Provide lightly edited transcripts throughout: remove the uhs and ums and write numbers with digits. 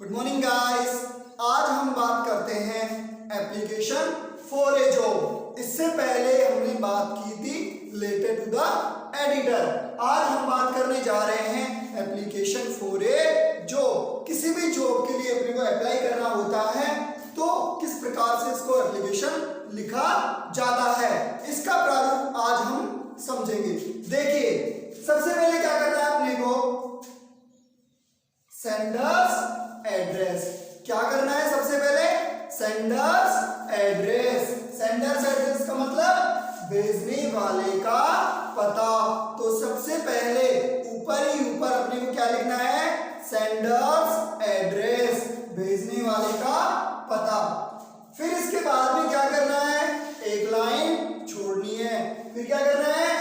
Good morning guys. आज हम बात करते हैं एप्लीकेशन फॉर ए जॉब। इससे पहले हमने बात की थी रिलेटेड टू द एडिटर। आज हम बात करने जा रहे हैं एप्लीकेशन फॉर ए जॉब। किसी भी जॉब के लिए अपने को अप्लाई करना होता है तो किस प्रकार से इसको एप्लीकेशन लिखा जाता है, इसका प्रारूप आज हम समझेंगे। देखिए, सबसे पहले क्या करना है अपने को, सेंडर्स एड्रेस। क्या करना है सबसे पहले, सेंडर्स एड्रेस। सेंडर्स एड्रेस का मतलब भेजने वाले का पता। तो सबसे पहले ऊपर ही ऊपर अपने को क्या लिखना है, सेंडर्स एड्रेस, भेजने वाले का पता। फिर इसके बाद में क्या करना है, एक लाइन छोड़नी है। फिर क्या करना है,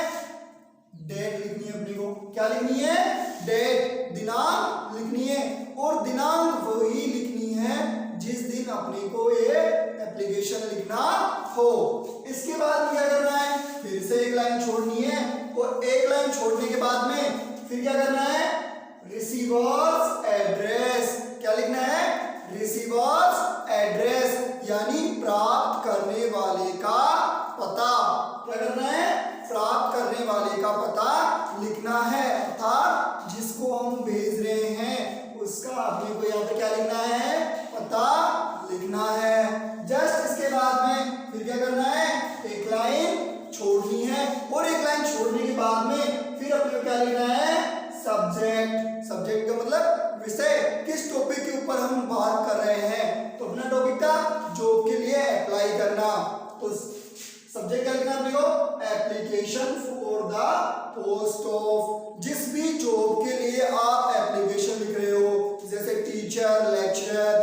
डेट लिखनी है अपने को। क्या लिखनी है, डेट, दिनांक लिखनी है। और दिनांक वही लिखनी है जिस दिन अपने को ये एप्लीकेशन लिखना हो। इसके बाद क्या करना है, फिर से एक लाइन छोड़नी है। और एक लाइन छोड़ने के बाद में फिर क्या करना है, रिसीवर्स एड्रेस। क्या लिखना है, रिसीवर्स एड्रेस, यानी प्राप्त करने वाले का पता। क्या करना है, प्राप्त करने वाले का पता लिखना है, अर्थात जिसको हम भेज रहे हैं उसका अपने को यहाँ पे क्या लिखना है, पता लिखना है। जस्ट इसके बाद में फिर क्या करना है, एक लाइन छोड़नी है। और एक लाइन छोड़ने के बाद में फिर अपने को क्या लिखना है, सब्जेक्ट। सब्जेक्ट का मतलब विषय, किस टॉपिक के ऊपर हम बात कर रहे हैं। तो अपना टॉपिक था जॉब के लिए अप्लाई करना। तो सब्जेक्ट क्या लिखना है अपने को, application for the post of. जिस भी जॉब के लिए आप एप्लीकेशन लिख रहे हो, जैसे टीचर, लेक्चरर,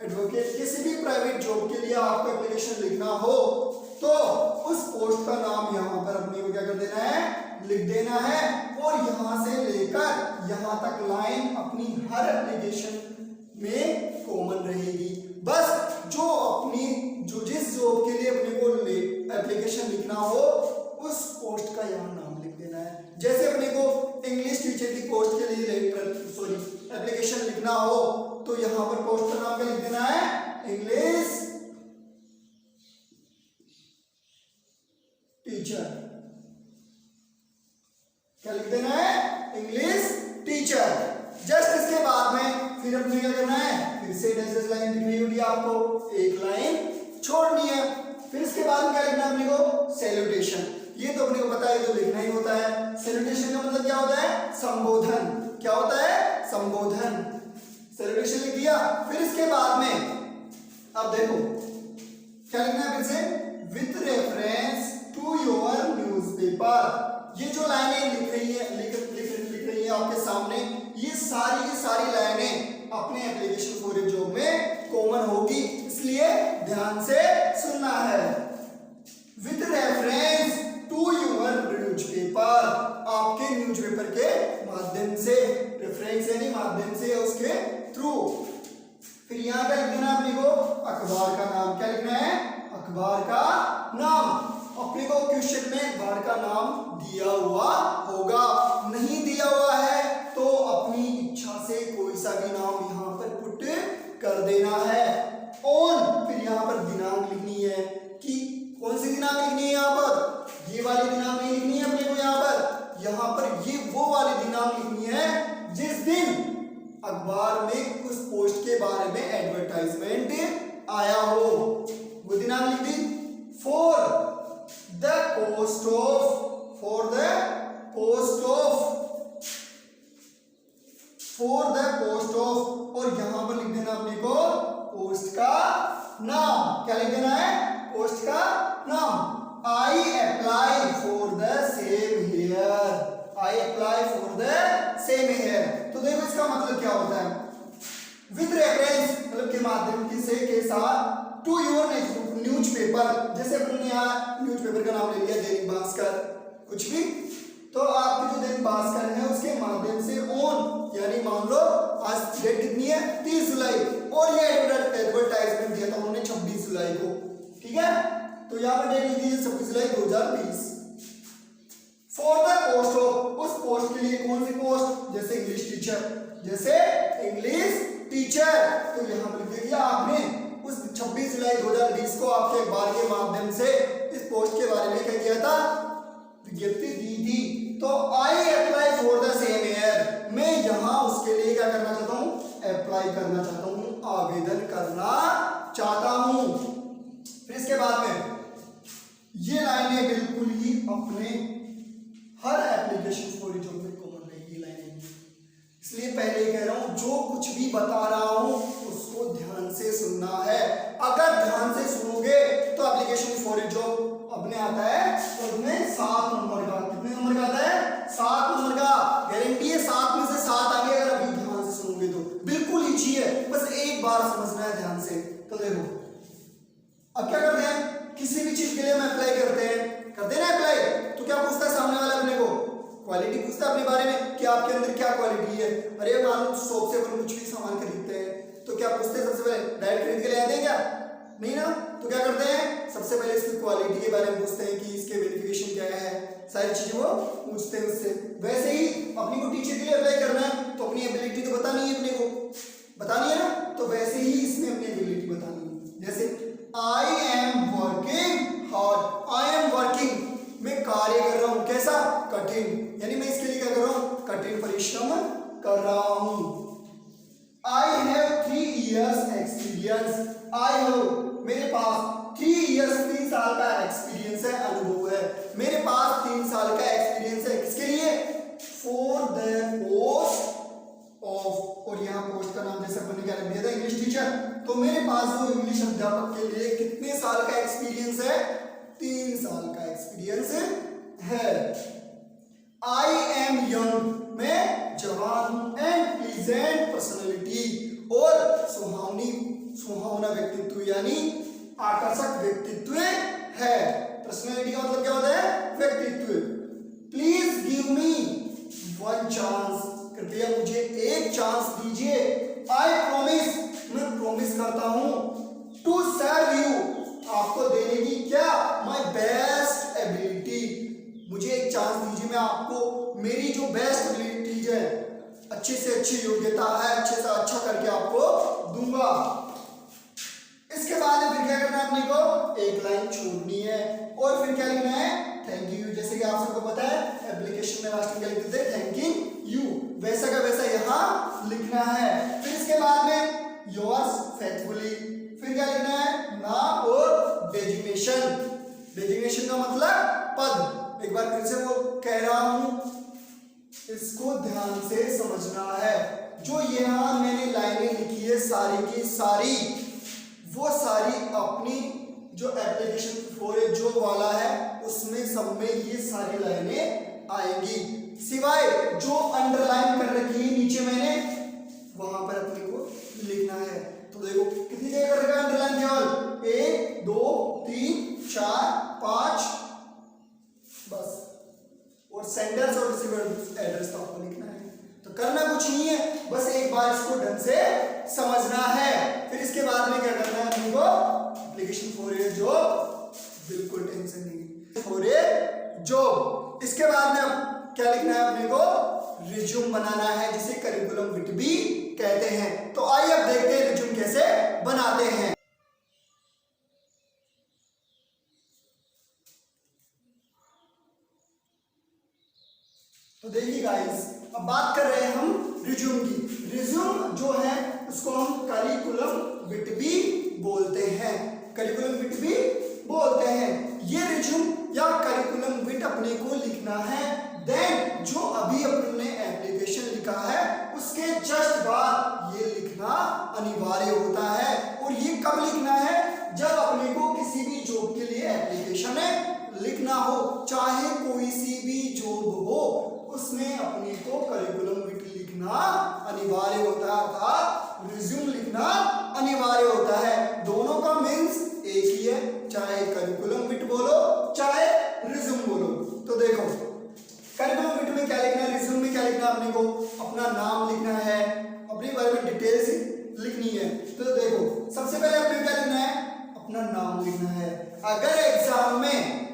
एडवोकेट, किसी भी प्राइवेट जॉब के लिए आपको एप्लीकेशन लिखना हो तो उस पोस्ट का नाम यहाँ पर अपने को क्या कर देना है, लिख देना है। और यहाँ से लेकर यहाँ तक लाइन अपनी हर एप्लीकेशन में कॉमन रहेगी। बस जो जिस जॉब के लिए अपने को एप्लीकेशन लिखना हो उस पोस्ट का यहाँ नाम लिख देना है। जैसे अपने को इंग्लिश टीचर की पोस्ट के लिए एप्लीकेशन लिखना हो तो यहाँ पर पोस्ट का नाम क्या लिख देना है, इंग्लिश टीचर। क्या लिख देना है, इंग्लिश टीचर। जस्ट इसके बाद में फिर अपने क्या करना है, फिर से ऐसे लाइन लिखनी होगी आपको, एक लाइन छोड़नी है। फिर इसके बाद में क्या लिखना है अपने को, सैल्यूटेशन। ये तो अपने को पता है, तो लिखना ही होता है। सैल्यूटेशन का मतलब क्या होता है, संबोधन। क्या होता है, संबोधन। सैल्यूटेशन लिख दिया। फिर इसके बाद में अब देखो क्या लिखना है, फिर से with reference to your newspaper. ये जो लाइनें लिख रही है आपके सामने, ये सारी लाइनें अपने एप्लीकेशन फॉर ए जॉब में कॉमन होगी, इसलिए ध्यान से सुनना है। With reference to your newspaper, आपके न्यूज़पेपर के माध्यम से, रेफरेंस यानी माध्यम से, उसके थ्रू। फिर यहाँ क्या लिख देना है अपने को, अखबार का नाम। क्या लिखना है, अखबार का नाम। अपने को क्वेश्चन में अखबार का नाम दिया हुआ होगा, नहीं दिया हुआ है तो अपनी इच्छा से कोई सा भी नाम यहाँ पर पुट कर देना है। और फिर यहाँ पर दिनांक लिखनी है कि कौन सी दिनांक लिखनी है, यहाँ पर ये वाली दिनांक नहीं लिखनी है अपने को, यहाँ पर ये वो वाली दिनांक लिखनी है जिस दिन अखबार में उस पोस्ट के बारे में एडवर्टाइजमेंट आया हो, वो दिनांक लिख दी। For the post of, for the post of, और यहां पर लिख देना अपने को पोस्ट का नाम। क्या लिख देना है, पोस्ट का नाम। I apply for the same here, I apply for the same here. तो देखो इसका मतलब क्या होता है, विद रेफरेंस मतलब के माध्यम से के साथ, टू योर न्यूज़पेपर। जैसे अपने यहाँ न्यूज़पेपर का नाम ले लिया, दैनिक भास्कर, कुछ भी, तो आपके जो दैनिक भास्कर है उसके माध्यम से ऑन, यानी मान लो आज डेट कितनी है, 30 जुलाई, और ये एडवर्टाइजमेंट दिया था उन्होंने 26 जुलाई को, ठीक है। तो यहाँ पर डेट लिख दी है 26 जुलाई 2020। फॉर द पोस्ट ऑफ, उस पोस्ट के लिए, कौन सी पोस्ट, जैसे इंग्लिश टीचर, जैसे इंग्लिश टीचर। तो यहाँ पर लिख दिया आपने उस 26 जुलाई 2020 को आपके अखबार के माध्यम से इस पोस्ट के बारे में क्या किया था, विज्ञप्ति दी थी। तो I apply for the same year, मैं यहाँ उसके लिए क्या करना चाहता हूँ, अप्लाई करना चाहता हूँ, आवेदन करना चाहता हूँ। फिर इसके बाद में ये लाइनें बिल्कुल ही अपने हर एप्लीकेशन फॉर जॉब में कॉमन रहेगी लाइनें, इसलिए पहले कह रहा हूँ जो कुछ भी बता रहा हूँ उसको ध्यान से सुनना है। अगर ध्यान से सुनोगे तो एप्लीकेशन फॉर जॉब अपने आता है और उसमें 7 नंबर का, कितने नंबर का आता है, 7 नंबर का, गारंटी है 7 में से 7 आ गए। अगर अभी ध्यान से सुनोगे तो बिल्कुल ईजी है, बस एक बार समझना है ध्यान से। तो देखो अब क्या करते हैं, किसी भी चीज के लिए हम अप्लाई करते हैं ना अप्लाई, तो क्या पूछता है सामने वाला अपने को, क्वालिटी पूछता है अपने बारे में कि आपके अंदर क्या क्वालिटी है। अरे मान लो शॉप से अपन कुछ भी सामान खरीदते हैं तो क्या पूछते हैं सबसे पहले, डायरेक्ट खरीद के ले आते हैं क्या, नहीं ना, तो क्या करते हैं सबसे पहले इसकी क्वालिटी के बारे में पूछते हैं कि इसके वेरिफिकेशन क्या है, सारी चीजें वो पूछते हैं उससे। वैसे ही अपनी को टीचर के लिए अप्लाई करना है तो अपनी एबिलिटी तो बतानी है, अपने को बतानी है ना, तो वैसे ही इसमें अपनी एबिलिटी बतानी है। जैसे I am working hard, I am working, मैं कार्य कर रहा हूं, कैसा, कठिन, यानी मैं इसके लिए क्या कर रहा हूं, कठिन परिश्रम कर रहा हूं। I have 3 years experience, I have, मेरे पास 3 years 3 साल का एक्सपीरियंस है, अनुभव है, मेरे पास 3 साल का एक्सपीरियंस है, किसके लिए, फॉर द पोस्ट ऑफ, और यहाँ पोस्ट का नाम जैसे मैंने क्या रख दिया था, इंग्लिश टीचर। तो मेरे पास जो इंग्लिश अध्यापक के लिए कितने साल का एक्सपीरियंस है, 3 साल का एक्सपीरियंस है। आई एम यंग, मैं जवान हूं, एंड प्लीजेंट पर्सनैलिटी, और सुहावना व्यक्तित्व यानी आकर्षक व्यक्तित्व है। पर्सनैलिटी का मतलब क्या होता है, व्यक्तित्व। प्लीज गिव मी 1 चांस, कृपया मुझे एक चांस दीजिए। आई प्रॉमिस, मैं प्रॉमिस करता हूं, टू सर्व यू, आपको देने की क्या, माई बेस्ट एबिलिटी, मुझे एक चांस दीजिए, मैं आपको मेरी जो बेस्ट एबिलिटीज है, अच्छे से अच्छी योग्यता है, अच्छे से अच्छा करके आपको दूंगा। इसके बाद फिर क्या करना है अपने को, एक लाइन छोड़नी है और फिर क्या लिखना है, थैंक यू। जैसे कि आप सबको पता है एप्लीकेशन में लास्ट में क्या लिखते थे, थैंकिंग यू, वैसा का वैसा यहाँ लिखना है। फिर इसके बाद में योर्स फेथफुली, फिर क्या लिखना है, नाम और डेजिग्नेशन। डेजिग्नेशन का मतलब पद, एक बार फिर से वो कह रहा हूं, इसको ध्यान से समझना है। जो यहाँ मैंने लाइनें लिखी है सारी की सारी, वो सारी अपनी जो एप्लीकेशन फॉर ए जॉब वाला है उसमें सब में ये सारी लाइनें आएंगी, सिवाय जो अंडरलाइन कर रखी है नीचे मैंने, वहां पर अपने को लिखना है। तो देखो कितनी जगह कर रखा है अंडरलाइन, केवल 1 2 3 4 5 बस, और सेंडर्स और रिसीवर एड्रेस तो आपको लिखना है। तो करना कुछ नहीं है, बस एक बार इसको ढंग से समझना है। फिर इसके बाद में क्या करना है अपने को, एप्लीकेशन फॉर ए जॉब, बिल्कुल टेंशन नहीं, फॉर ए जॉब। इसके बाद में अब क्या लिखना है अपने को, रिज्यूम बनाना है, जिसे करिकुलम विट भी कहते हैं। तो आइए अब देखते हैं रिज्यूम कैसे बनाते हैं। तो देखिए गाइस, अब बात कर रहे हैं हम रिज्यूम की। रिज्यूम जो है उसको हम करिकुलम विट भी बोलते हैं, करिकुलम विट भी बोलते हैं। ये रिज्यूम या करिकुलम विट अपने को लिखना है, देन जो अभी अपने एप्लीकेशन लिखा है उसके जस्ट बाद ये लिखना अनिवार्य होता है। और ये कब लिखना है, जब अपने को किसी भी जॉब के लिए एप्लीकेशन लिखना हो, चाहे कोई सी भी जॉब हो, उसमें अपने को करिकुलम विट लिखना अनिवार्य होता है, अर्थात रिज्यूम लिखना अनिवार्य होता है। दोनों का मीन्स एक ही है, चाहे करिकुलम विट बोलो चाहे रिज्यूम बोलो। तो देखो करिकुलम विट में क्या लिखना है, रिज्यूम में क्या लिखना है, अपने को अपना नाम लिखना है, अपने बारे में डिटेल्स लिखनी है। तो देखो सबसे पहले अपने क्या लिखना है, अपना नाम लिखना है। अगर एग्जाम में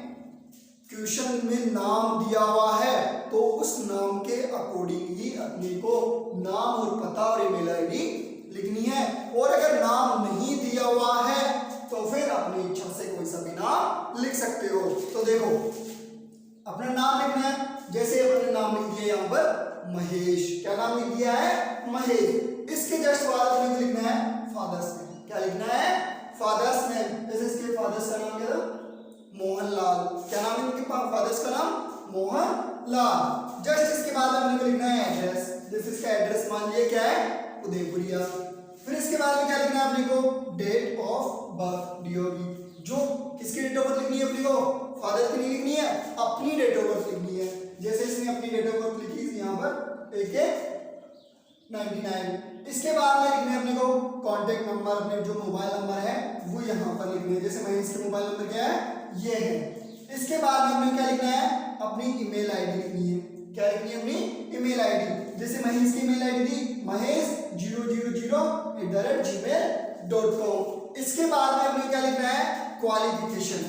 क्वेश्चन में नाम दिया हुआ है तो उस नाम के अकॉर्डिंग ही अपने को नाम और पता और ईमेल आईडी लिखनी लिख सकते हो। तो देखो अपना नाम लिखना है, जैसे अपने नाम लिख दिया यहाँ पर महेश, क्या नाम लिख दिया है महेश। इसके जस्ट बाद अपने को लिखना है फादर्स नेम, क्या लिखना है फादर्स नेम। जैसे इसके फादर्स का नाम क्या था मोहनलाल, क्या नाम है इनके फादर्स का नाम मोहनलाल। जस्ट इसके बाद अपने को लिखना है एड्रेस, जैसे इसका एड्रेस मान लिया क्या है उदयपुरिया। फिर इसके बाद में क्या लिखना है अपने को डेट ऑफ बर्थ डीओबी, जो किसकी डेट ऑफ बर्थ लिखनी है अपने को फादर की नहीं लिखनी है, अपनी डेट ऑफ बर्थ लिखनी है। जैसे इसने अपनी डेट ऑफ बर्थ लिखी यहाँ पर AK-99। इसके बाद में लिखना है अपने को कॉन्टेक्ट नंबर, अपने जो मोबाइल नंबर है वो यहाँ पर लिखने हैं। जैसे महेश के मोबाइल नंबर क्या है ये है। इसके बाद में हमें क्या लिखना है अपनी ईमेल आईडी लिखनी है, क्या लिखनी है अपनी ईमेल आईडी। जैसे महेश की ईमेल आईडी थी mahesh000@gmail.com। इसके बाद में हमें क्या लिखना है क्वालिफिकेशन,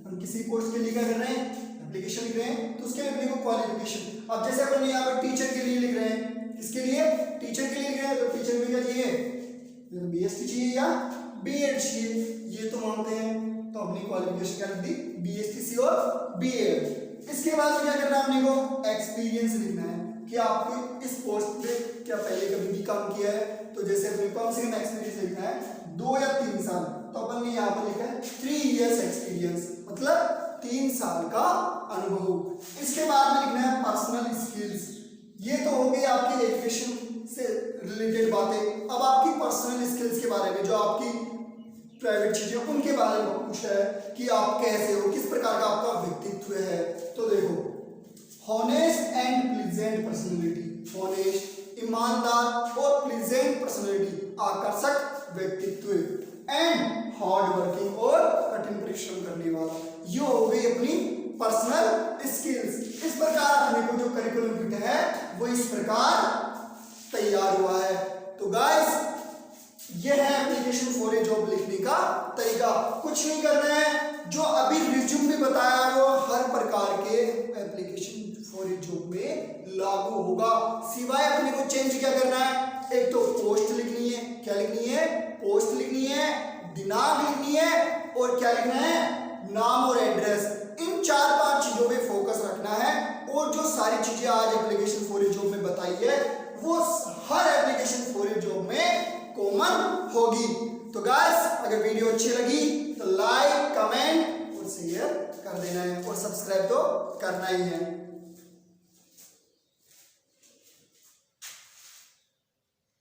हम किसी पोस्ट के लिए क्या कर रहे हैं एप्लीकेशन लिख रहे हैं तो उसके लिए अपने को क्वालिफिकेशन। अब जैसे अपन यहाँ पर टीचर के लिए लिख रहे हैं, किसके लिए टीचर के लिए लिख रहे हैं, तो टीचर में क्या चाहिए BSc चाहिए या B.Ed चाहिए, ये तो मानते हैं। तो अपनी क्वालिफिकेशन क्या लिख दी BSc और B.Ed। इसके बाद में क्या करना है अपने को एक्सपीरियंस लिखना है कि आपको इस पोस्ट पे क्या पहले कभी भी काम किया है। तो जैसे अपने कम से कम एक्सपीरियंस लिखना है 2 या 3 साल, तो अपन ने यहाँ पर लिखा है 3 years एक्सपीरियंस, मतलब 3 साल का अनुभव। इसके बाद में लिखना है पर्सनल स्किल्स, ये तो हो गई आपकी एजुकेशन से रिलेटेड बातें। अब आपकी पर्सनल स्किल्स के बारे में, जो आपकी प्राइवेट चीजें उनके बारे में पूछा है कि आप कैसे हो, किस प्रकार का आपका व्यक्तित्व है। तो देखो honest and pleasant personality, honest ईमानदार और प्लीजेंट पर्सनैलिटी आकर्षक व्यक्तित्व, एंड हार्ड वर्किंग और कठिन परिश्रम करने वाला, ये हो गई अपनी पर्सनल स्किल्स। इस प्रकार अपने को जो करिकुलम फिट है वो इस प्रकार तैयार हुआ है। तो गाइस ये है एप्लीकेशन फॉर ए जॉब लिखने का तरीका। कुछ नहीं करना है, जो अभी रिज्यूम में बताया वो हर प्रकार के एप्लीकेशन फॉर ए जॉब में लागू होगा, सिवाय अपने को चेंज क्या करना है, एक तो पोस्ट लिखनी है, क्या लिखनी है पोस्ट लिखनी है, दिनांक लिखनी है और क्या लिखना है नाम और एड्रेस। इन 4-5 चीजों पे फोकस रखना है और जो सारी चीजें आज एप्लीकेशन फॉर ए जॉब में बताई है वो हर एप्लीकेशन फॉर ए जॉब में कॉमन होगी। तो गाइस अगर वीडियो अच्छी लगी तो लाइक कमेंट और शेयर कर देना है और सब्सक्राइब तो करना ही है।